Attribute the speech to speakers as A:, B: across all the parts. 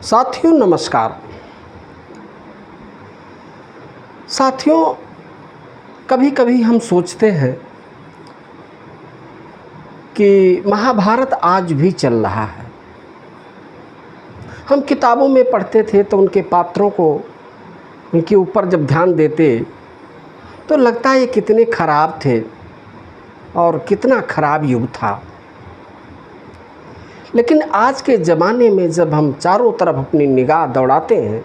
A: साथियों नमस्कार। साथियों, कभी कभी हम सोचते हैं कि महाभारत आज भी चल रहा है। हम किताबों में पढ़ते थे तो उनके पात्रों को, उनके ऊपर जब ध्यान देते तो लगता है ये कितने खराब थे और कितना खराब युग था। लेकिन आज के ज़माने में जब हम चारों तरफ अपनी निगाह दौड़ाते हैं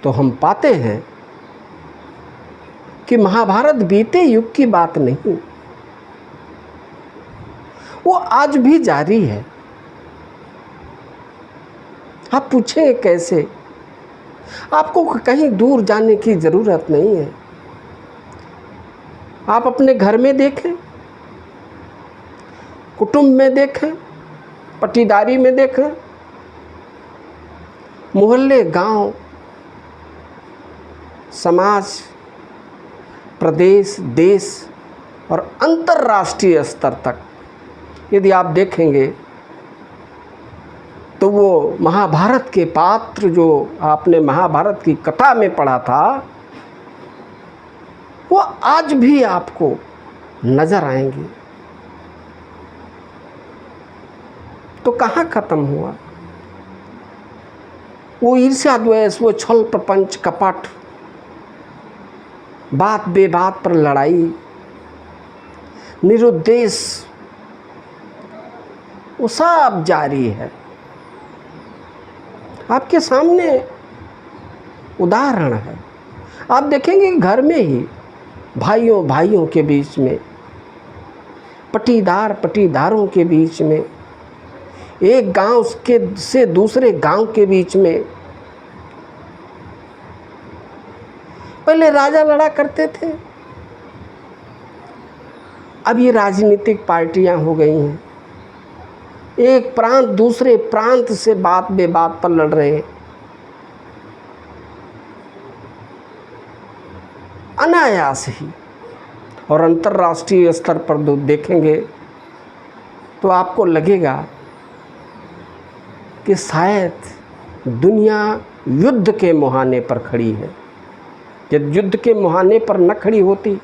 A: तो हम पाते हैं कि महाभारत बीते युग की बात नहीं, वो आज भी जारी है। आप पूछें कैसे? आपको कहीं दूर जाने की ज़रूरत नहीं है। आप अपने घर में देखें, कुटुंब में देखें, पटीदारी में देखें, मोहल्ले, गांव, समाज, प्रदेश, देश और अंतर्राष्ट्रीय स्तर तक यदि आप देखेंगे तो वो महाभारत के पात्र जो आपने महाभारत की कथा में पढ़ा था वो आज भी आपको नजर आएंगे। तो कहाँ खत्म हुआ वो ईर्ष्या, द्वेष, वो छल, प्रपंच, कपट, बात बेबात पर लड़ाई, निरुद्देश्य, वो सब जारी है। आपके सामने उदाहरण है। आप देखेंगे घर में ही भाइयों भाइयों के बीच में, पटीदार पटीदारों के बीच में, एक गांव के से दूसरे गांव के बीच में। पहले राजा लड़ा करते थे, अब ये राजनीतिक पार्टियां हो गई हैं। एक प्रांत दूसरे प्रांत से बात बेबात पर लड़ रहे हैं। अनायास ही। और अंतर्राष्ट्रीय स्तर पर देखेंगे तो आपको लगेगा कि शायद दुनिया युद्ध के मुहाने पर खड़ी है। यदि युद्ध के मुहाने पर न खड़ी होती,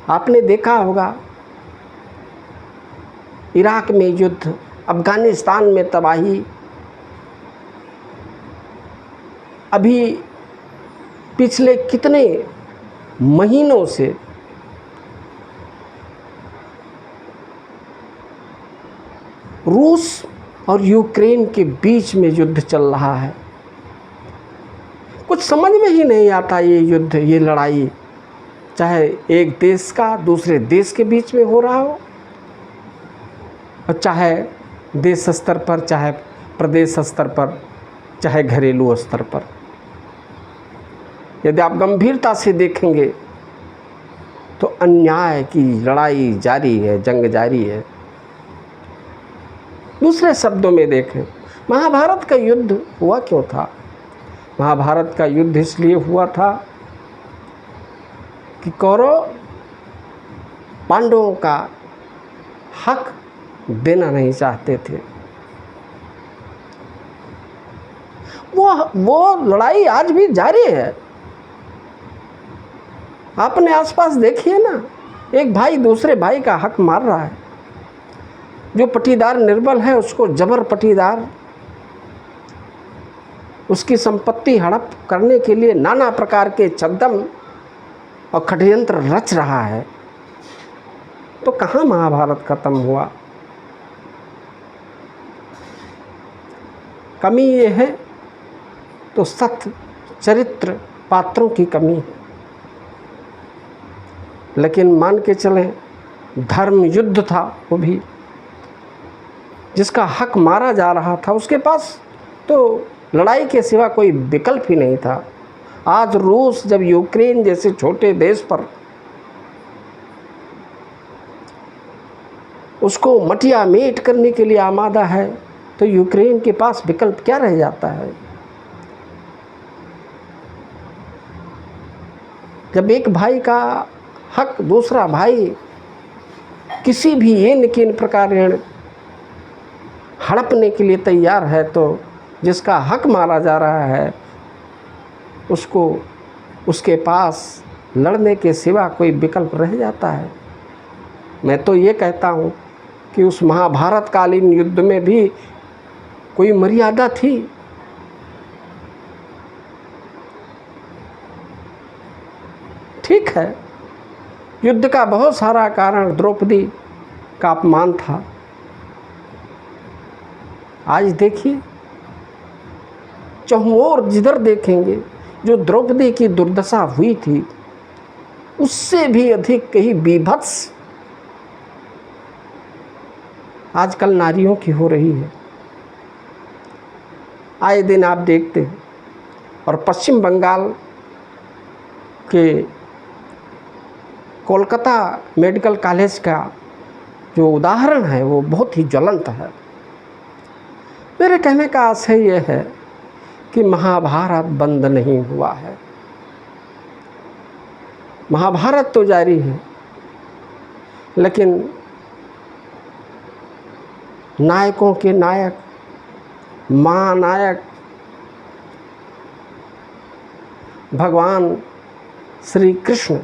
A: आपने देखा होगा इराक में युद्ध, अफ़गानिस्तान में तबाही, अभी पिछले कितने महीनों से रूस और यूक्रेन के बीच में युद्ध चल रहा है। कुछ समझ में ही नहीं आता ये युद्ध, ये लड़ाई, चाहे एक देश का दूसरे देश के बीच में हो रहा हो, और चाहे देश स्तर पर, चाहे प्रदेश स्तर पर, चाहे घरेलू स्तर पर। यदि आप गंभीरता से देखेंगे तो अन्याय की लड़ाई जारी है, जंग जारी है। दूसरे शब्दों में देखें, महाभारत का युद्ध हुआ क्यों था? महाभारत का युद्ध इसलिए हुआ था कि कौरव पांडवों का हक देना नहीं चाहते थे। वो लड़ाई आज भी जारी है। आपने आसपास देखिए ना, एक भाई दूसरे भाई का हक मार रहा है। जो पटीदार निर्बल है उसको जबर पटीदार उसकी संपत्ति हड़प करने के लिए नाना प्रकार के छद्म और षड्यंत्र रच रहा है। तो कहाँ महाभारत खत्म हुआ? कमी ये है तो सत्य चरित्र पात्रों की कमी है। लेकिन मान के चलें, धर्म युद्ध था वो भी, जिसका हक मारा जा रहा था उसके पास तो लड़ाई के सिवा कोई विकल्प ही नहीं था। आज रूस जब यूक्रेन जैसे छोटे देश पर उसको मटिया मेट करने के लिए आमादा है, तो यूक्रेन के पास विकल्प क्या रह जाता है? जब एक भाई का हक दूसरा भाई किसी भी इन किन प्रकार हड़पने के लिए तैयार है, तो जिसका हक मारा जा रहा है, उसको उसके पास लड़ने के सिवा कोई विकल्प रह जाता है? मैं तो ये कहता हूँ कि उस महाभारत कालीन युद्ध में भी कोई मर्यादा थी। ठीक है, युद्ध का बहुत सारा कारण द्रौपदी का अपमान था। आज देखिए, चहुओर जिधर देखेंगे जो द्रौपदी की दुर्दशा हुई थी, उससे भी अधिक कहीं बीभत्स आजकल नारियों की हो रही है। आए दिन आप देखते हैं। और पश्चिम बंगाल के कोलकाता मेडिकल कॉलेज का जो उदाहरण है वो बहुत ही ज्वलंत है। मेरे कहने का आशय यह है कि महाभारत बंद नहीं हुआ है। महाभारत तो जारी है, लेकिन नायकों के नायक, महानायक भगवान श्री कृष्ण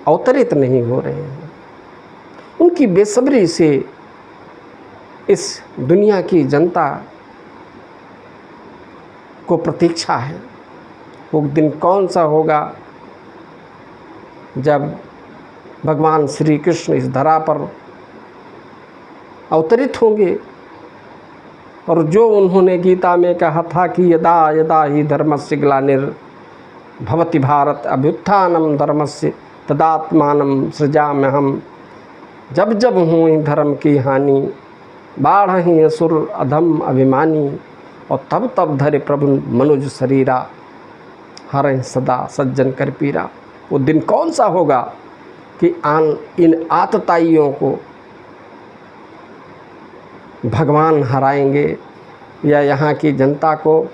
A: अवतरित नहीं हो रहे हैं। उनकी बेसब्री से इस दुनिया की जनता को प्रतीक्षा है। वो दिन कौन सा होगा जब भगवान श्री कृष्ण इस धरा पर अवतरित होंगे और जो उन्होंने गीता में कहा था कि यदा यदा ही धर्मस्य ग्लानिर्भवति भारत अभ्युत्थानम धर्मस्य तदात्मानं सृजाम्यहम्, जब जब हुई धर्म की हानि बाढ़हि असुर अधम अभिमानी, और तब तब धरे प्रभु मनुज शरीरा हरहि सदा सज्जन कर पीरा। वो दिन कौन सा होगा कि इन आतताइयों को भगवान हराएंगे, या यहाँ की जनता को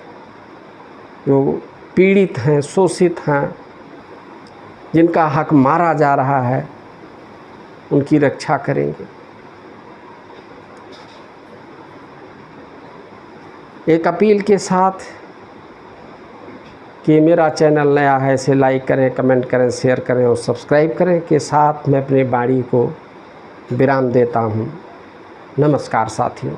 A: जो पीड़ित हैं, शोषित हैं, जिनका हक मारा जा रहा है, उनकी रक्षा करेंगे। एक अपील के साथ कि मेरा चैनल नया है, इसे लाइक करें, कमेंट करें, शेयर करें और सब्सक्राइब करें के साथ मैं अपनी वाणी को विराम देता हूँ। नमस्कार साथियों।